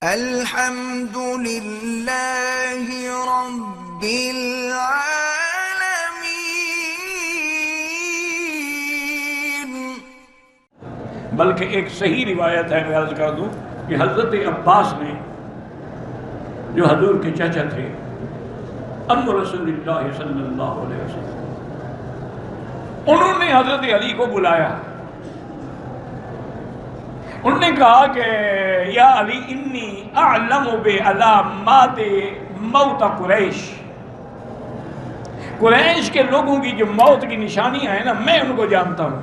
الحمد للہ رب العالمین۔ بلکہ ایک صحیح روایت ہے، میں عرض کر دوں کہ حضرت عباس نے جو حضور کے چچا تھے، ام رسول اللہ صلی اللہ علیہ وسلم، انہوں نے حضرت علی کو بلایا۔ انہوں نے کہا کہ یا علی انی اعلم بعلامات موت قریش، قریش کے لوگوں کی جو موت کی نشانیاں ہیں نا، میں ان کو جانتا ہوں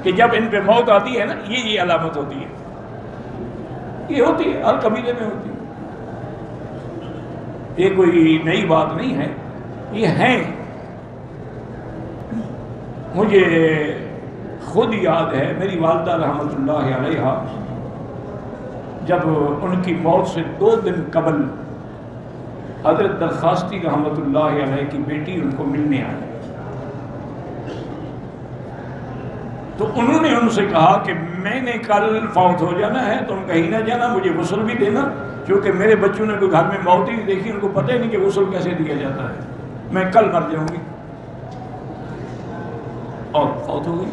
کہ جب ان پہ موت آتی ہے نا، یہ علامت ہوتی ہے، یہ ہوتی ہے، ہر قبیلے میں ہوتی ہے، یہ کوئی نئی بات نہیں ہے، یہ ہیں۔ مجھے خود یاد ہے، میری والدہ رحمۃ اللہ علیہا جب ان کی موت سے 2 دن قبل حضرت درخواستی رحمۃ اللہ علیہ کی بیٹی ان کو ملنے آئی، تو انہوں نے ان سے کہا کہ میں نے کل فوت ہو جانا ہے، تم کہیں نہ جانا، مجھے غسل بھی دینا، کیونکہ میرے بچوں نے کوئی گھر میں موت ہی نہیں دیکھی، ان کو پتہ ہی نہیں کہ غسل کیسے دیا جاتا ہے، میں کل مر جاؤں گی، اور فوت ہو گئی۔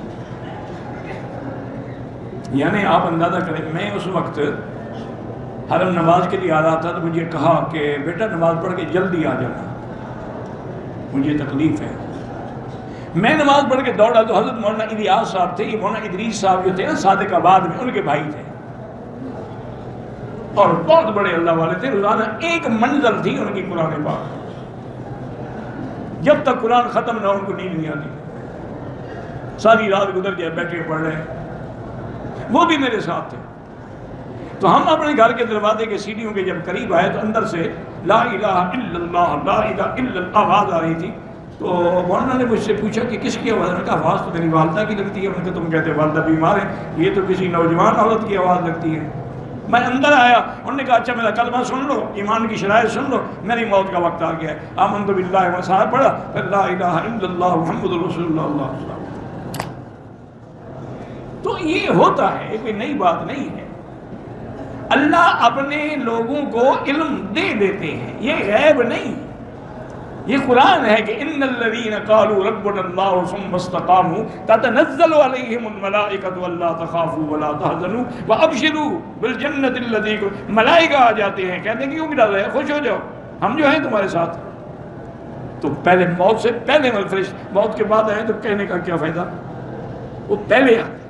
یعنی آپ اندازہ کریں، میں اس وقت حرم نماز کے لیے آ رہا تھا، تو مجھے کہا کہ بیٹا نماز پڑھ کے جلدی آ جانا، مجھے تکلیف ہے۔ میں نماز پڑھ کے دوڑا تو حضرت مولانا الیاس صاحب تھے، یہ مولانا ادریس صاحب جو تھے نا صادق آباد میں، ان کے بھائی تھے اور بہت بڑے اللہ والے تھے۔ روزانہ ایک منزل تھی ان کی قرآن پاک، جب تک قرآن ختم نہ ہو ان کو نیند نہیں آتی، ساری رات گزر جائے بیٹھے پڑھ رہے ہیں، وہ بھی میرے ساتھ تھے۔ تو ہم اپنے گھر کے دروازے کے سیڑھیوں کے جب قریب آئے تو اندر سے لا الہ الا اللہ لا الہ الا اللہ آواز آ رہی تھی، تو مولانا نے مجھ سے پوچھا کہ کس کی آواز ہے؟ میں نے کہا آواز تو میری والدہ کی لگتی ہے۔ انہوں نے کہا تم کہتے والدہ بیمار ہے، یہ تو کسی نوجوان عورت کی آواز لگتی ہے۔ میں اندر آیا، انہوں نے کہا اچھا میرا کلمہ سن لو، ایمان کی شرائط سن لو، میری موت کا وقت آ گیا ہے۔ آمنت باللہ وصاحب پڑھا، پھر لا الہ الا اللہ محمد رسول اللہ اللہ علیہ وسلم۔ تو یہ ہوتا ہے، کوئی نئی بات نہیں ہے، اللہ اپنے لوگوں کو علم دے دیتے ہیں، یہ غیب نہیں۔ یہ قرآن ہے کہ ان الذین قالوا ربنا اللہ ثم استقاموا تتنزل علیہم الملائکۃ الا تخافوا ولا تحزنوا وابشروا بالجنۃ التي، ملائکہ آ جاتے ہیں، کہتے ہیں کیوں ڈر رہے ہیں، خوش ہو جاؤ، ہم جو ہیں تمہارے ساتھ۔ تو پہلے موت سے پہلے فرشتے، موت کے بعد آئے تو کہنے کا کیا فائدہ، وہ پہلے آتے۔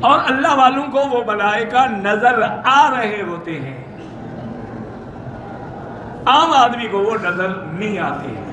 اور اللہ والوں کو وہ ملائکہ نظر آ رہے ہوتے ہیں، عام آدمی کو وہ نظر نہیں آتے ہیں۔